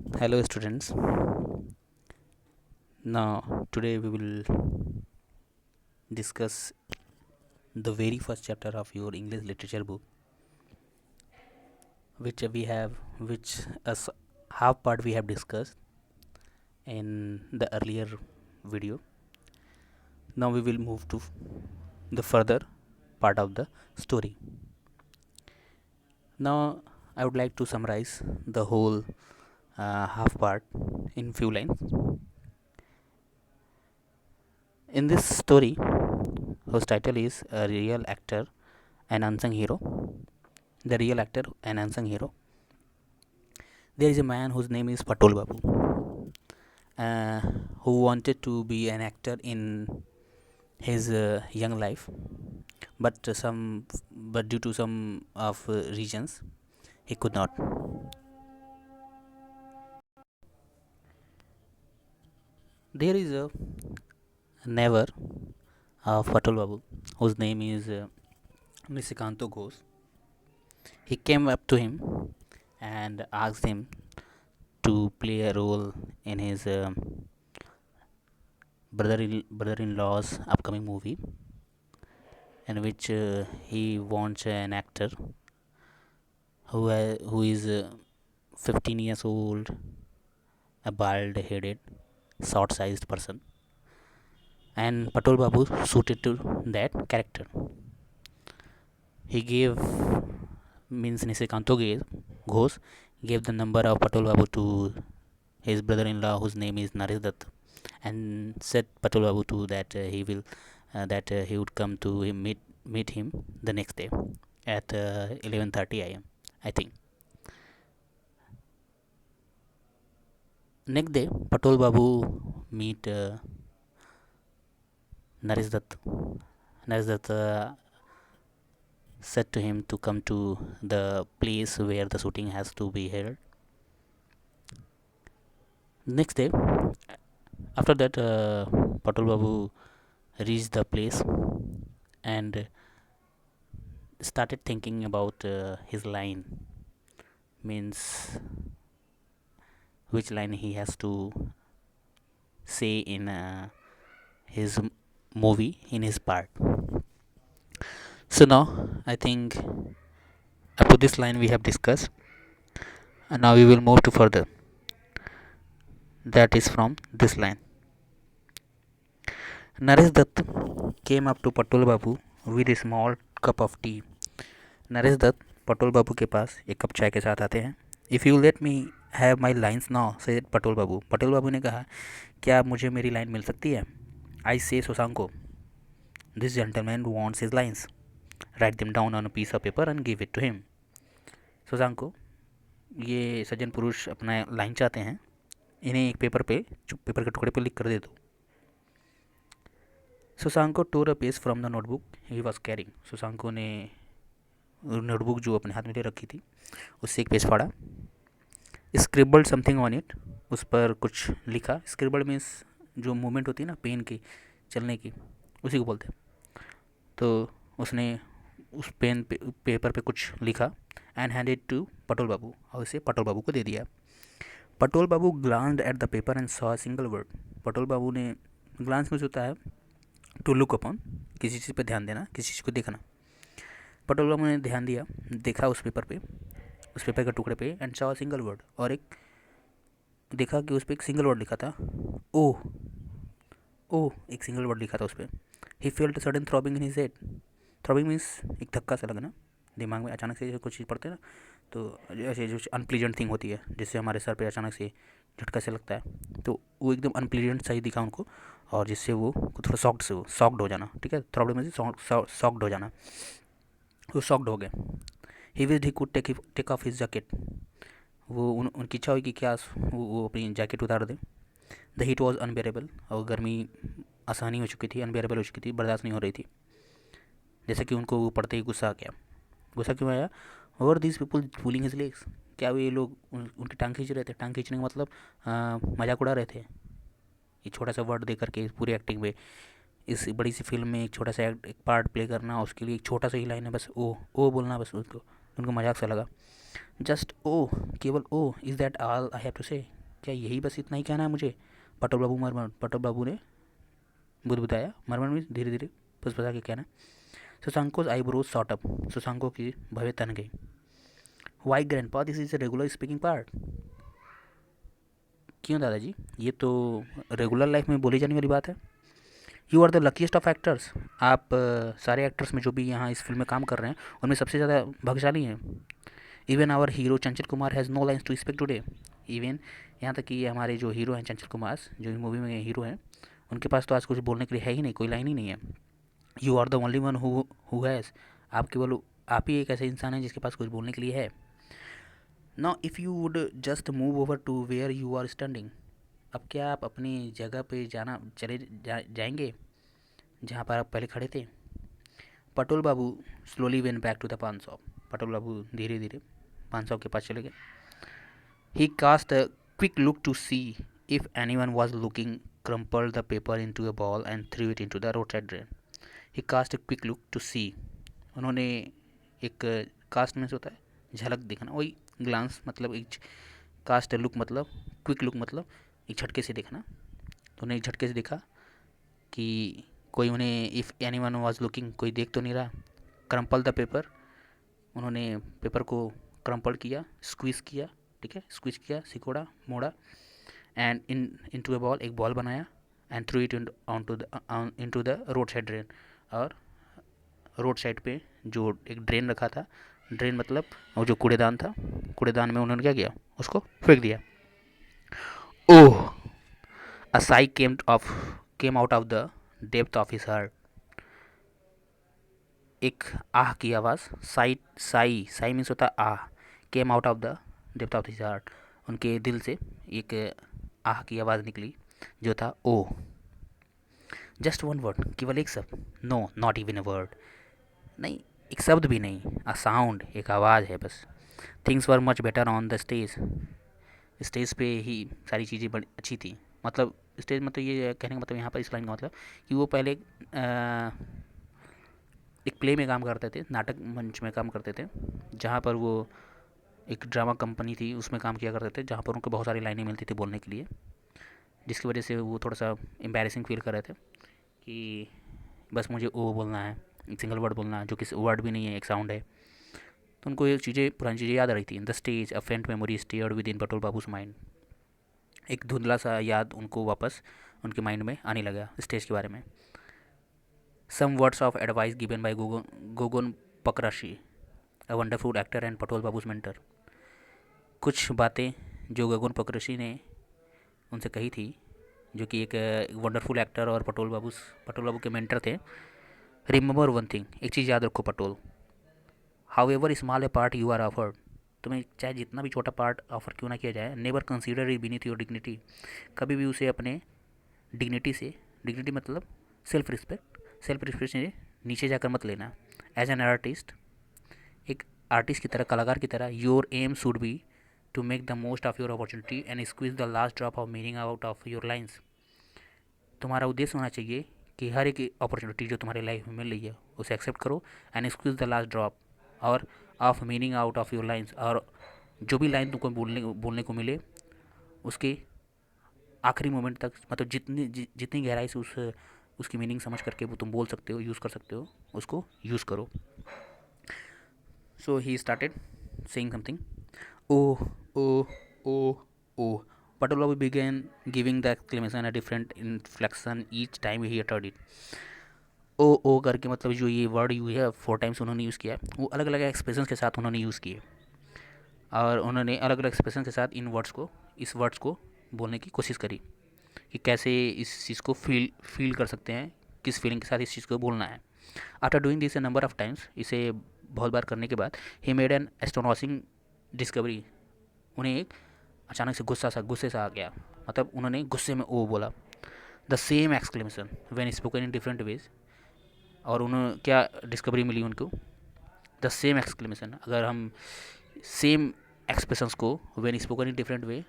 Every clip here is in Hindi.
Hello, students. Now, today we will discuss the very first chapter of your English literature book, which as half part we have discussed in the earlier video. Now we will move to the further part of the story. Now, I would like to summarize the whole half part in few lines. In this story, whose title is A Real Actor and Unsung Hero, the real actor and unsung hero. There is a man whose name is Patul Babu, uh, who wanted to be an actor in his young life, but due to some of reasons, he could not. There is a neighbor of Patul Babu, whose name is Nisikanto Ghosh. He came up to him and asked him to play a role in his brother-in-law's upcoming movie, in which he wants an actor who is 15 years old, a bald-headed, short-sized person, and Patul Babu suited to that character. He gave means Nisikanto Ghosh gave the number of Patul Babu to his brother-in-law, whose name is Naresh Dutt, and said Patul Babu to that he would come to meet him the next day at 11:30 a.m. I think. Next day, Patul Babu meet Naresh Dutt. Naresh Dutt said to him to come to the place where the shooting has to be held. Next day, after that, Patul Babu reached the place and started thinking about his line, means which line he has to say in his movie, in his part. So now I think up to this line we have discussed, and now we will move to further. That is from this line. Naresh Dutt came up to Patul Babu with a small cup of tea. Naresh Dutt पटोल बाबू के पास एक कप चाय के साथ आते हैं. If you let me have my lines now, से पटोल बाबू. पटोल बाबू ने कहा, क्या मुझे मेरी लाइन मिल सकती है? I say Shashanko, this gentleman wants his lines, write them down on a piece of paper and give it to him. Shashanko, ये सज्जन पुरुष अपना लाइन चाहते हैं, इन्हें एक पेपर के टुकड़े पर लिख कर दे दो. Shashanko tore a page from the notebook he was carrying. Shashanko ने नोटबुक जो अपने हाथ में ले रखी थी उससे एक पेज फाड़ा. स्क्रिबल्ड समथिंग ऑन इट, उस पर कुछ लिखा. स्क्रिबल्ड मीन्स जो मूवमेंट होती है ना पेन की, चलने की, उसी को बोलते हैं. तो उसने उस पेपर पे कुछ लिखा and handed to Patol Babu, और उसे पटोल बाबू को दे दिया. Patol Babu glanced at the paper and saw a single word. Patol Babu ने, ग्लांस में होता है टू लुक अपॉन, किसी चीज़ पे ध्यान देना, किसी चीज़ को देखना. पटोल बाबू ने ध्यान दिया, देखा उस पेपर पे, उस पेपर के टुकड़े पे, एंड सॉ सिंगल वर्ड, और एक देखा कि उस पर एक सिंगल वर्ड लिखा था, ओ. ओ, एक सिंगल वर्ड लिखा था उस पर. He felt sudden throbbing in his head. Throbbing means एक धक्का सा लगना दिमाग में. अचानक से कुछ चीज़ पढ़ते हैं ना, तो ऐसे जो अनप्लीजेंट थिंग होती है, जिससे हमारे सर पे अचानक से झटका से लगता है, तो वो एकदम अनप्लीजेंट सा ही दिखा उनको, और जिससे वो थोड़ा सॉक्ड हो जाना. ठीक है, थ्रॉबिंग मीन्स सॉक्ड हो जाना. वो सॉक्ड हो गए. He wished he could take off his jacket. वो उनकी इच्छा हुई कि क्या वो अपनी जैकेट उतार दें. द हीट वॉज अनबेरेबल, और गर्मी आसानी हो चुकी थी, अनबेरेबल हो चुकी थी, बर्दाश्त नहीं हो रही थी. जैसे कि उनको पढ़ते ही गुस्सा आ गया. गुस्सा क्यों आया? और these people pulling his legs. क्या ये लोग उनकी टांग खींच रहे थे? टांग खींचने का मतलब मजाक उड़ा रहे थे. ये छोटा सा वर्ड दे करके पूरी एक्टिंग में, इस बड़ी सी फिल्म में एक छोटा सा एक पार्ट प्ले करना, उसके लिए एक छोटा सा ही लाइन है बस, ओ बोलना बस. उनको मजाक सा लगा. जस्ट ओ, केवल oh, is that all I have to say? क्या यही बस इतना ही कहना है मुझे? पटोल बाबू मरमर, पटोल बाबू ने बुदबुदाया, मरमर में धीरे धीरे फुसफुसा के कहना। Shashanko's eyebrows shot up, Shashanko की भवें तन गई। Why grandpa, this is a regular speaking part. क्यों दादाजी, ये तो रेगुलर लाइफ में बोली जाने वाली बात है। You are the luckiest of actors, आप सारे एक्टर्स में जो भी यहाँ इस फिल्म में काम कर रहे हैं उनमें सबसे ज़्यादा भाग्यशाली हैं। Even our hero Chanchal Kumar has no lines to speak today. Even यहाँ तक कि ये हमारे जो हीरो हैं चंचल कुमार, जो इस मूवी में हीरो हैं, उनके पास तो आज कुछ बोलने के लिए है ही नहीं, कोई लाइन ही नहीं है। You are the only one who has, आप केवल आप ही एक ऐसे इंसान हैं जिसके पास कुछ बोलने के लिए है। Now if you would just move over to where you are standing, अब क्या आप अपनी जगह पे जाएंगे जहाँ पर आप पहले खड़े थे? Patol Babu slowly went back to the paan shop, Patol Babu धीरे धीरे पान शॉप के पास चले गए। He cast a quick look to see if anyone was looking, crumpled the paper into a ball and threw it into the roadside drain. He cast a quick look to see, उन्होंने एक कास्ट में से होता है झलक दिखना, वही ग्लांस मतलब एक कास्ट लुक मतलब क्विक लुक मतलब एक झटके से देखना। तो उन्हें एक झटके से देखा कि कोई उन्हें, if any one was looking, कोई देख तो नहीं रहा। क्रम्पल द पेपर, उन्होंने पेपर को क्रम्पल किया, स्क्वीज़ किया, ठीक है, स्क्वीज किया, सिकोड़ा, मोड़ा, एंड इनटू ए बॉल, एक बॉल बनाया, and through it into the road side drain, और रोड साइड पे जो एक ड्रेन रखा था, ड्रेन मतलब वो जो कूड़ेदान था, कूड़ेदान में उन्होंने क्या किया, उसको फेंक दिया। Oh, a sigh came out of the depth of his heart, एक आह की आवाज़, साई साई साई मीन्स होता है आह, came out of the depth of his heart, उनके दिल से एक आह की आवाज़ निकली जो था ओ। जस्ट वन वर्ड, केवल एक शब्द, no not even a word, नहीं एक शब्द भी नहीं, अ साउंड, एक आवाज़ है बस। Things were much better on the stage, stage पे ही सारी चीज़ें बड़ी अच्छी थी। मतलब स्टेज मतलब ये कहने का मतलब यहाँ पर इस लाइन का मतलब कि वो पहले एक प्ले में काम करते थे, नाटक मंच में काम करते थे, जहाँ पर वो एक ड्रामा कंपनी थी उसमें काम किया करते थे, जहाँ पर उनको बहुत सारी लाइनें मिलती थी बोलने के लिए, जिसकी वजह से वो थोड़ा सा एम्बैरेसिंग फील कर रहे थे कि बस मुझे ओ बोलना है, एक सिंगल वर्ड बोलना है जो कि वर्ड भी नहीं है, एक साउंड है। तो उनको ये चीज़ें, पुरानी चीज़ें याद आ रही थी। The stage, a faint memory stirred within Patol Babu's mind, एक धुंधला सा याद उनको वापस उनके माइंड में आने लगा स्टेज के बारे में। Some words of advice given by Gogon Pakrashi, a wonderful actor and Patol Babu's mentor, कुछ बातें जो गगन पकरशी ने उनसे कही थी, जो कि एक वंडरफुल एक्टर और पटोल बाबू के मेंटर थे। रिमेंबर वन थिंग, एक चीज़ याद रखो Patol, however small a part you are offered, तुम्हें चाहे जितना भी छोटा पार्ट ऑफर क्यों ना किया जाए, never consider it beneath your dignity, कभी भी उसे अपने डिग्निटी से, डिग्निटी मतलब सेल्फ रिस्पेक्ट से नीचे जाकर मत लेना। एज एन आर्टिस्ट, एक आर्टिस्ट की तरह, कलाकार की तरह, your aim should be to make the most of your opportunity and squeeze the last drop of meaning out of your lines, तुम्हारा उद्देश्य होना चाहिए कि हर एक अपॉर्चुनिटी जो तुम्हारी लाइफ में मिल रही है उसे एक्सेप्ट करो, and squeeze the last drop और of meaning out of your lines, और जो भी लाइन तुमको बोलने को मिले उसके आखिरी मोमेंट तक, मतलब जितनी गहराई से उसकी मीनिंग समझ करके वो तुम बोल सकते हो, यूज़ कर सकते हो, उसको यूज़ करो। So he started saying something, oh oh oh oh, Patulabu began giving the exclamation a different inflection each time he uttered it. ओ करके मतलब जो ये वर्ड यूज है 4 टाइम्स उन्होंने यूज़ किया, वो अलग अलग एक्सप्रेशन के साथ उन्होंने यूज़ किए, और उन्होंने अलग अलग एक्सप्रेशन के साथ इस वर्ड्स को बोलने की कोशिश करी कि कैसे इस चीज़ को फील कर सकते हैं, किस फीलिंग के साथ इस चीज़ को बोलना है। After doing this A number of times, इसे बहुत बार करने के बाद, ही मेड एन एस्टोनॉशिंग डिस्कवरी, उन्हें एक अचानक से गुस्से सा आ गया, मतलब उन्होंने गुस्से में ओ बोला। The same exclamation when spoken in different ways, और उन्हें क्या डिस्कवरी मिली उनको, द सेम एक्सक्लेमेशन, अगर हम सेम एक्सप्रेशंस को when spoken in different way,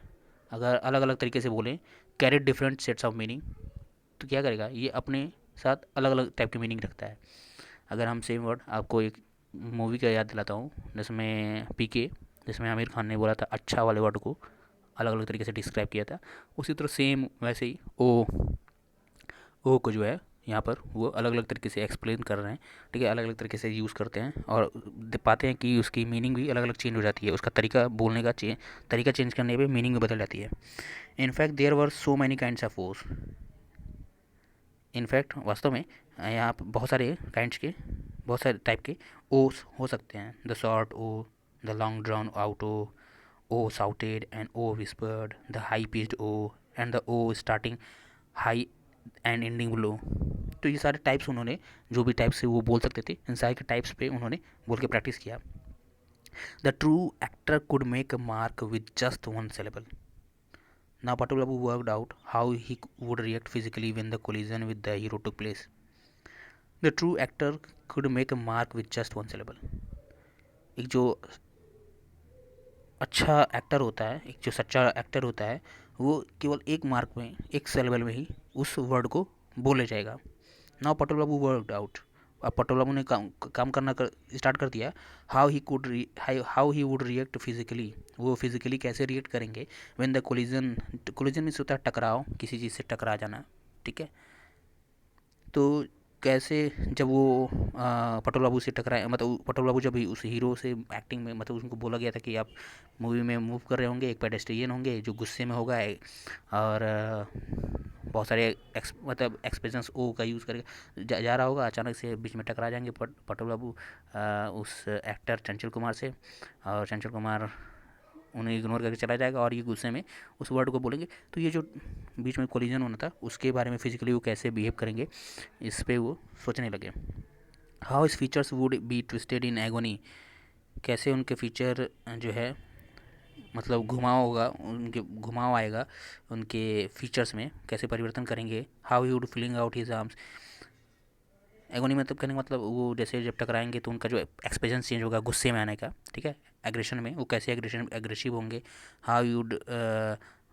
अगर अलग अलग तरीके से बोलें, carried different sets of meaning, तो क्या करेगा ये अपने साथ अलग अलग टाइप की मीनिंग रखता है। अगर हम सेम वर्ड, आपको एक मूवी का याद दिलाता हूँ जिसमें पीके जिसमें आमिर खान ने बोला था अच्छा वाले वर्ड को अलग अलग तरीके से डिस्क्राइब किया था, उसी तरह सेम वैसे ही ओ को जो है यहाँ पर वो अलग अलग तरीके से एक्सप्लेन कर रहे हैं, ठीक है, अलग अलग तरीके से यूज़ करते हैं और पाते हैं कि उसकी मीनिंग भी अलग अलग चेंज हो जाती है, उसका तरीका बोलने का तरीका चेंज करने पे मीनिंग भी बदल जाती है। In fact there were so many kinds of ohs. In fact वास्तव में यहाँ पर बहुत सारे काइंड्स के, बहुत सारे टाइप के ओस हो सकते हैं। The short oh, the long drawn out oh shouted and oh whispered, the high pitched oh and the oh starting high and ending low. तो ये सारे टाइप्स उन्होंने, जो भी टाइप्स से वो बोल सकते थे, इन सारे के टाइप्स पे उन्होंने बोल के प्रैक्टिस किया। The true actor could make a mark with just one syllable. Now Patu Babu worked out how he would react physically when the collision with the hero took place. The true actor could make a mark with just one syllable. एक जो अच्छा एक्टर होता है, एक जो सच्चा एक्टर होता है, वो केवल एक मार्क में, एक सेलेबल में ही उस वर्ड को बोले जाएगा। नाउ पटोल बाबू वर्कड आउट। अब पटोल बाबू ने काम करना स्टार्ट कर दिया। How he would react physically, वो फिजिकली कैसे रिएक्ट करेंगे। व्हेन द कोलिजन मीन्स होता है टकराव, किसी चीज़ से टकरा जाना, ठीक है। तो कैसे जब वो पटोल बाबू से टकराए, मतलब पटोल बाबू जब उस हीरो से एक्टिंग में, मतलब उनको बोला गया था कि आप मूवी में मूव कर रहे होंगे, एक पेडेस्ट्रियन होंगे जो गुस्से में होगा और बहुत सारे मतलब एक्सप्रेशंस ओ का यूज़ करके जा रहा होगा, अचानक से बीच में टकरा जाएंगे पटोल बाबू उस एक्टर चंचल कुमार से, और चंचल कुमार उन्हें इग्नोर करके चला जाएगा और ये गुस्से में उस वर्ड को बोलेंगे। तो ये जो बीच में कोलिजन होना था उसके बारे में फिजिकली वो कैसे बिहेव करेंगे, इस पे वो सोचने लगे। हाउ इस features would be twisted in agony, कैसे उनके फीचर जो है मतलब घुमाव होगा, उनके घुमाव आएगा उनके फीचर्स में, कैसे परिवर्तन करेंगे। How he would feeling out his arms, agony मतलब कहने का मतलब वो जैसे जब टकराएंगे तो उनका जो एक्सप्रेशन चेंज होगा गुस्से में आने का, ठीक है, एग्रेशन में वो कैसे एग्रेसिव होंगे। How you'd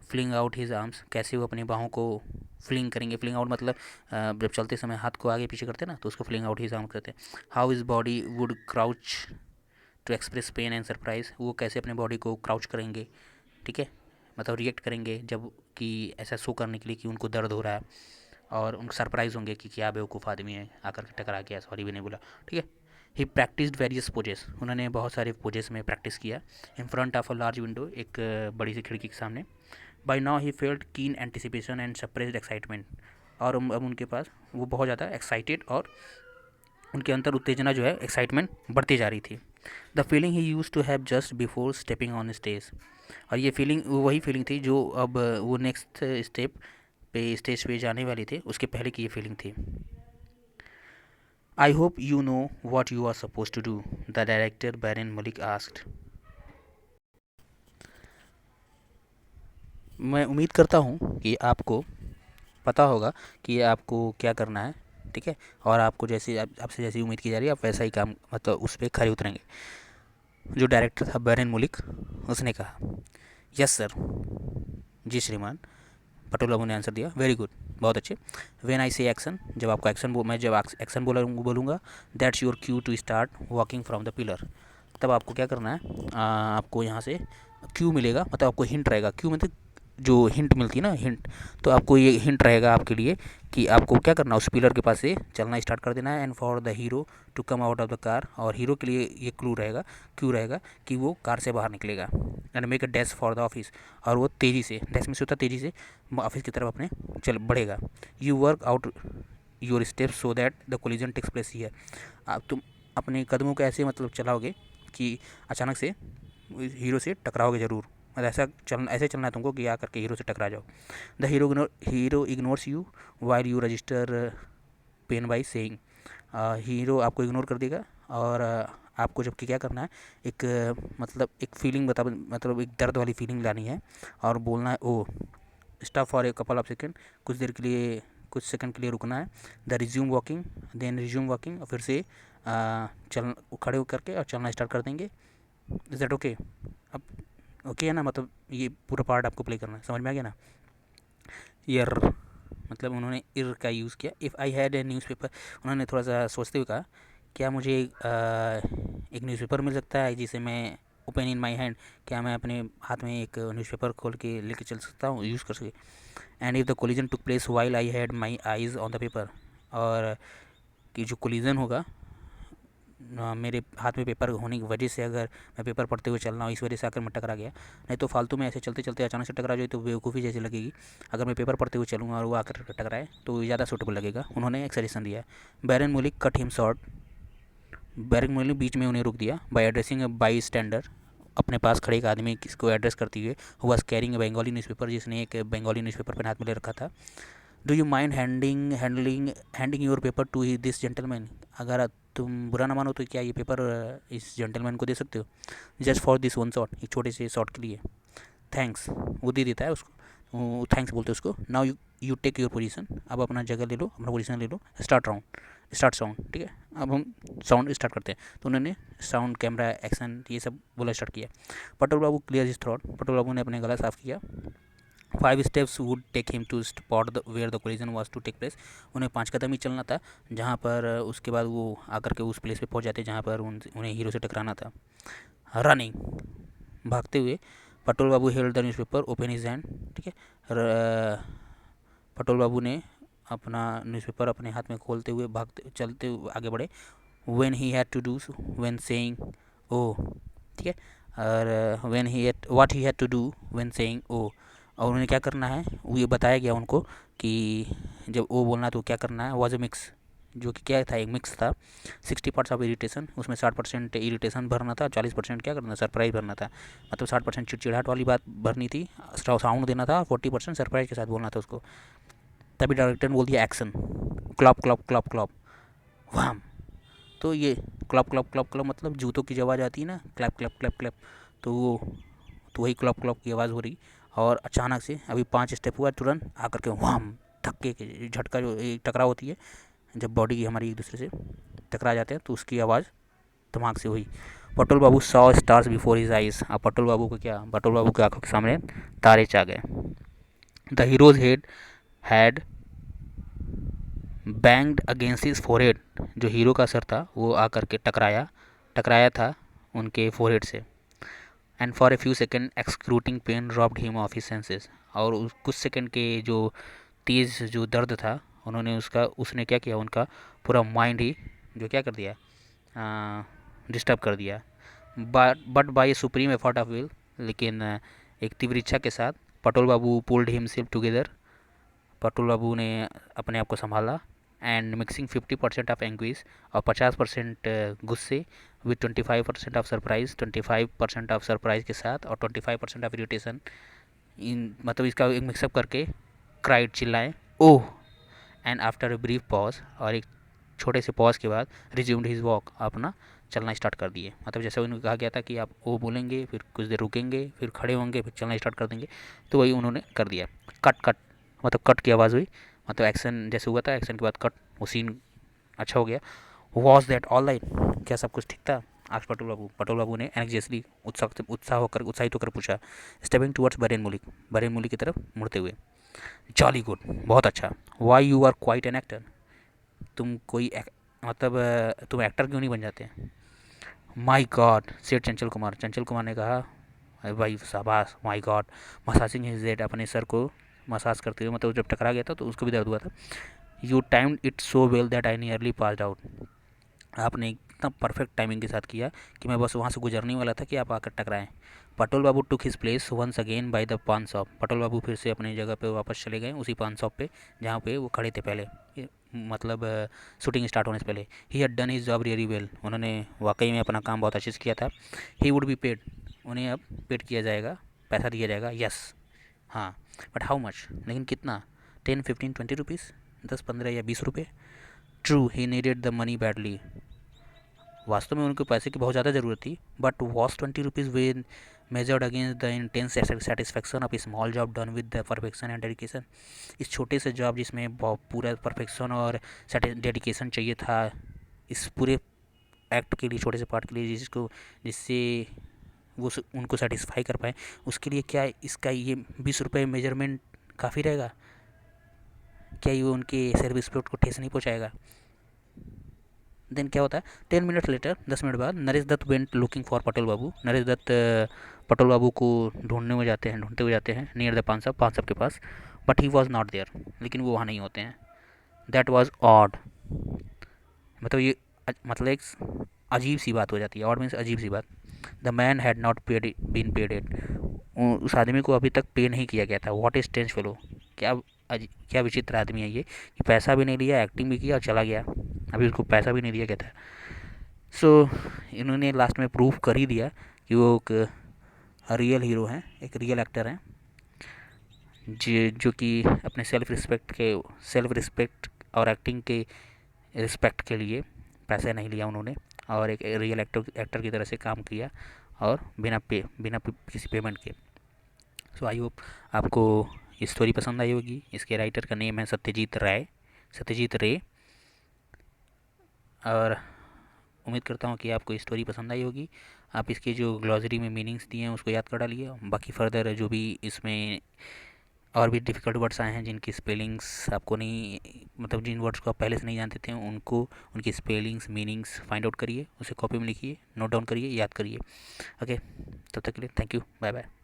fling out his arms, कैसे वो अपनी बाहों को फ्लिंग करेंगे। फ्लिंग आउट मतलब जब चलते समय हाथ को आगे पीछे करते हैं ना, तो उसको फ्लिंग आउट हिज आर्म कहते हैं। How his body would crouch to express pain and surprise, वो कैसे अपने बॉडी को क्राउच करेंगे, ठीक है, मतलब रिएक्ट करेंगे जब कि ऐसा शो करने के लिए कि उनको दर्द हो रहा है, और उनको सरप्राइज होंगे कि क्या बेवकूफ़ आदमी है आकर के टकरा गया, सॉरी भी नहीं बोला, ठीक है। ही प्रैक्टिस्ड वेरियस पोजेस, उन्होंने बहुत सारे पोजेस में प्रैक्टिस किया। In front of a large window, एक बड़ी सी खिड़की के सामने। बाई नाउ ही फेल्ट कीन एंटिसिपेशन एंड सप्रेस्ड एक्साइटमेंट, और अब उनके पास वो बहुत ज़्यादा एक्साइटेड और उनके अंदर उत्तेजना जो है, एक्साइटमेंट बढ़ती जा रही थी। The feeling he used to have just before stepping on stage, और ये फीलिंग वही फीलिंग थी जो अब वो नेक्स्ट स्टेप पे स्टेज पे जाने वाले थे उसके पहले की ये फीलिंग थी। I hope you know what you are supposed to do, the director Baron Malik asked. मैं उम्मीद करता हूँ कि आपको पता होगा कि आपको क्या करना है, ठीक है, और आपको जैसे आपसे जैसी उम्मीद की जा रही है आप वैसा ही काम, मतलब उस पर खरे उतरेंगे। जो डायरेक्टर था बैरन मलिक, उसने कहा यस सर, जी श्रीमान। पटोल बाबू ने आंसर दिया वेरी गुड, बहुत अच्छे। व्हेन आई से एक्शन, जब आपको एक्शन मैं जब एक्शन बोलूँगा, that's your cue to start walking from the pillar, तब आपको क्या करना है, आपको यहाँ से क्यू मिलेगा, मतलब आपको हिंट रहेगा। क्यू मतलब जो हिंट मिलती है ना, हिंट, तो आपको ये हिंट रहेगा आपके लिए कि आपको क्या करना है, उस पिलर के पास से चलना स्टार्ट कर देना है। And for the hero to come out of the car, और हीरो के लिए ये क्यू रहेगा कि वो कार से बाहर निकलेगा। And make a dash for the office, और वो तेज़ी से, डैश में से होता तेज़ी से ऑफिस की तरफ अपने चल बढ़ेगा। You work out your steps so that the collision takes place here, आप तुम अपने कदमों को ऐसे मतलब चलाओगे कि अचानक से हीरो से टकराओगे ज़रूर, मतलब ऐसे चलना है तुमको कि आकर के हीरो से टकरा जाओ। The hero ignores you while you register pain by saying, hero आपको इग्नोर कर देगा, और आपको जबकि क्या करना है, एक मतलब एक फीलिंग मतलब एक दर्द वाली फीलिंग लानी है, और बोलना है oh stop for a couple of second, कुछ देर के लिए, कुछ सेकंड के लिए रुकना है। The resume walking, then resume walking, और फिर से चल खड़े होकर के और चलना स्टार्ट कर देंगे। Is that okay? अब ओके है ना, मतलब ये पूरा पार्ट आपको प्ले करना है, समझ में आ गया ना। यर, मतलब उन्होंने इर का यूज़ किया। If I had a newspaper, उन्होंने थोड़ा सा सोचते हुए कहा क्या मुझे एक न्यूज़पेपर मिल सकता है जिसे मैं ओपन इन माई हैंड, क्या मैं अपने हाथ में एक न्यूज़पेपर खोल के लेके चल सकता हूँ, यूज़ कर सके। And if the collision took place while I had my eyes on the paper, और कि जो कोलिजन होगा मेरे हाथ में पेपर होने की वजह से, अगर मैं पेपर पढ़ते हुए चल रहा हूँ इस वजह से आकर मैं टकरा गया, नहीं तो फालतू में ऐसे चलते चलते अचानक से टकरा जाए तो बेवकूफ़ी जैसी लगेगी। अगर मैं पेपर पढ़ते हुए चलूँगा और वो आकर टकराए तो ज़्यादा सूटेबल लगेगा। उन्होंने एक सजेशन दिया, बैरन मुलिक कट हिम शॉर्ट, बैरन मुलिक बीच में उन्हें रोक दिया, बाई एड्रेसिंग बाई स्टैंडर, अपने पास खड़े एक आदमी किसको एड्रेस करती हुए, who was carrying a Bengali newspaper, जिसने एक बंगाली न्यूज़पेपर पेन हाथ में ले रखा था। Do you mind handing your paper two this gentleman, अगर तुम बुरा ना मानो तो क्या ये पेपर इस जेंटलमैन को दे सकते हो, just for this one shot, एक छोटे से शॉट के लिए। थैंक्स, वो दे देता है उसको, थैंक्स बोलते हैं उसको। Now you take your position, अब अपना जगह ले लो, अपना पोजीशन ले लो, स्टार्ट साउंड, ठीक है। अब हम साउंड स्टार्ट करते हैं, तो उन्होंने साउंड, कैमरा, एक्शन ये सब बोला स्टार्ट किया। Patol Babu clear his throat, Patol Babu ने अपने गला साफ किया। 5 steps would take him to spot where the collision was to take place, उन्हें 5 कदम ही चलना था, जहाँ पर उसके बाद वो आकर के उस प्लेस पे पहुँच जाते जहाँ पर उन्हें हीरो से टकराना था। रनिंग, भागते हुए, Patol Babu held the newspaper open his hand, ठीक है। पटोल बाबू ने अपना न्यूज़पेपर अपने हाथ में खोलते हुए भागते चलते हुए आगे बढ़े। When he had to do, when saying oh, ठीक है। और when he had what he had to do when saying oh, और उन्हें क्या करना है वो ये बताया गया उनको कि जब ओ बोलना तो क्या करना है। वॉज ए मिक्स, जो कि क्या था, एक मिक्स था। 60 पार्ट्स ऑफ इरिटेशन, उसमें 60% इरिटेशन भरना था, 40% क्या करना, सरप्राइज भरना था। मतलब 60% चिड़चिड़ाहट वाली बात भरनी थी, साउंड देना था, 40% सरप्राइज के साथ बोलना था उसको। तभी डायरेक्टर ने बोल दिया action, Klopp Klopp Klopp Klopp वाम। तो ये क्लॉप क्लॉप क्लॉप क्लॉप मतलब जूतों की जो आवाज़ आती है ना, क्लैप क्लैप क्लैप क्लैप, तो वही क्लॉप क्लॉप की आवाज़ हो रही। और अचानक से अभी 5 स्टेप हुआ, तुरंत आकर के वाम, धक्के के झटका, जो टकराव होती है जब बॉडी की हमारी एक दूसरे से टकरा जाते हैं तो उसकी आवाज़ दिमाग से हुई। Patol Babu saw stars before his eyes, अब पटोल बाबू को क्या, पटोल बाबू की आंखों के सामने तारे चा गए। The hero's head had banged against his forehead, जो हीरो का सर था वो आकर के टकराया था उनके फोरहेड से। And for a few second excruciating pain robbed him of his senses, और कुछ सेकंड के जो तेज़ जो दर्द था उसने क्या किया, उनका पूरा माइंड ही जो क्या कर दिया, डिस्टर्ब कर दिया। But by supreme effort of will, लेकिन एक तीव्र इच्छा के साथ पटोल बाबू पुल्ड हिमसेल्फ टुगेदर, पटोल बाबू ने अपने आप को संभाला। एंड मिक्सिंग 50% ऑफ एंग्विश, और 50% गुस्से, with 25% of surprise, 25% of surprise के साथ, और 25% ऑफ इरिटेशन, इन मतलब इसका एक मिक्सअप करके क्राइड, चिल्लाएं oh. And after a brief pause, और एक छोटे से पॉज के बाद, रिज्यूम्ड हिज वॉक, अपना चलना स्टार्ट कर दिए। मतलब जैसे उन्होंने कहा गया था कि आप ओ बोलेंगे, फिर कुछ देर रुकेंगे, फिर खड़े होंगे, फिर चलना स्टार्ट कर देंगे, तो वही उन्होंने कर दिया। कट कट, मतलब कट की आवाज़ हुई, मतलब एक्शन जैसे हुआ था, एक्शन के बाद कट, वो सीन अच्छा हो गया। वॉज दैट ऑल राइट, क्या सब कुछ ठीक था, आज पटोल बाबू ने एंग्जियसली उत्साहित होकर पूछा, स्टेपिंग टुवर्ड्स बरेन मुली की तरफ मुड़ते हुए। जॉली गुड, बहुत अच्छा। Why you are quite an actor, तुम मतलब तुम एक्टर क्यों नहीं बन जाते। माई गॉड सेठ चंचल कुमार ने कहा, अरे भाई शाबाश, माई गॉड। मसाजिंग हिज हेड, अपने सर को मसाज करते हुए, मतलब जब टकरा गया था तो उसको भी दर्द हुआ था। You timed it so well that I nearly passed out, आपने इतना परफेक्ट टाइमिंग के साथ किया कि मैं बस वहाँ से गुजरने वाला था कि आप आकर टकराएं। Patol Babu took his place once again by the paan shop, Patol Babu फिर से अपनी जगह पे वापस चले गए, उसी पान शॉप पे जहाँ पे वो खड़े थे पहले, मतलब शूटिंग स्टार्ट होने से पहले। He had done his job really well, उन्होंने वाकई में अपना काम बहुत अच्छे से किया था। ही वुड बी पेड, उन्हें अब पेड किया जाएगा, पैसा दिया जाएगा, यस हाँ। बट हाउ मच, लेकिन कितना, 10, 15, 20 रुपीज़, 10, 15 या 20 रुपये। True he needed the money badly, वास्तव में उनको पैसे की बहुत ज़्यादा ज़रूरत थी, but was 20 rupees when measured against the intense satisfaction of a small job done with the perfection and dedication, इस छोटे से जॉब जिसमें पूरा परफेक्शन और डेडिकेशन चाहिए था, इस पूरे एक्ट के लिए, छोटे से पार्ट के लिए, जिससे वो उनको सेटिस्फाई कर पाए, उसके लिए क्या इसका ये 20 रुपये मेजरमेंट काफ़ी रहेगा, क्या ये उनके सर्विस प्रोडक्ट को ठेस नहीं पहुँचाएगा। देन क्या होता है, 10 मिनट लेटर, 10 मिनट बाद Naresh Dutt went looking for Patel Babu, Naresh Dutt Patel Babu को ढूंढते हुए जाते हैं नियर द पान साहब के पास, but he was not there, लेकिन वो वहाँ नहीं होते हैं। दैट वॉज ऑड, मतलब ये मतलब एक अजीब सी बात हो जाती है, ऑड मीन्स अजीब सी बात। The man had not paid been paid it, उस आदमी को अभी तक पे नहीं किया गया था। व्हाट इज टेंस फेलो, क्या क्या विचित्र आदमी है ये कि पैसा भी नहीं लिया, एक्टिंग भी किया और चला गया, अभी उसको पैसा भी नहीं दिया गया था। सो इन्होंने लास्ट में प्रूव कर ही दिया कि वो एक रियल हीरो हैं, एक रियल एक्टर हैं, जो कि अपने सेल्फ रिस्पेक्ट और एक्टिंग के रिस्पेक्ट के लिए पैसा नहीं लिया उन्होंने, और एक रियल एक्टर की तरह से काम किया, और बिना किसी पेमेंट के। सो आई होप आपको ये स्टोरी पसंद आई होगी। इसके राइटर का नेम है सत्यजीत रे, और उम्मीद करता हूँ कि आपको स्टोरी पसंद आई होगी। आप इसके जो ग्लॉसरी में मीनिंग्स दिए हैं उसको याद कर डालिए। बाकी फर्दर जो भी इसमें और भी डिफ़िकल्ट वर्ड्स आए हैं जिनकी स्पेलिंग्स आपको नहीं, मतलब जिन वर्ड्स को आप पहले से नहीं जानते थे, उनको उनकी स्पेलिंग्स मीनिंग्स फाइंड आउट करिए, उसे कॉपी में लिखिए, नोट डाउन करिए, याद करिए। ओके, तब तक के लिए थैंक यू, बाय बाय।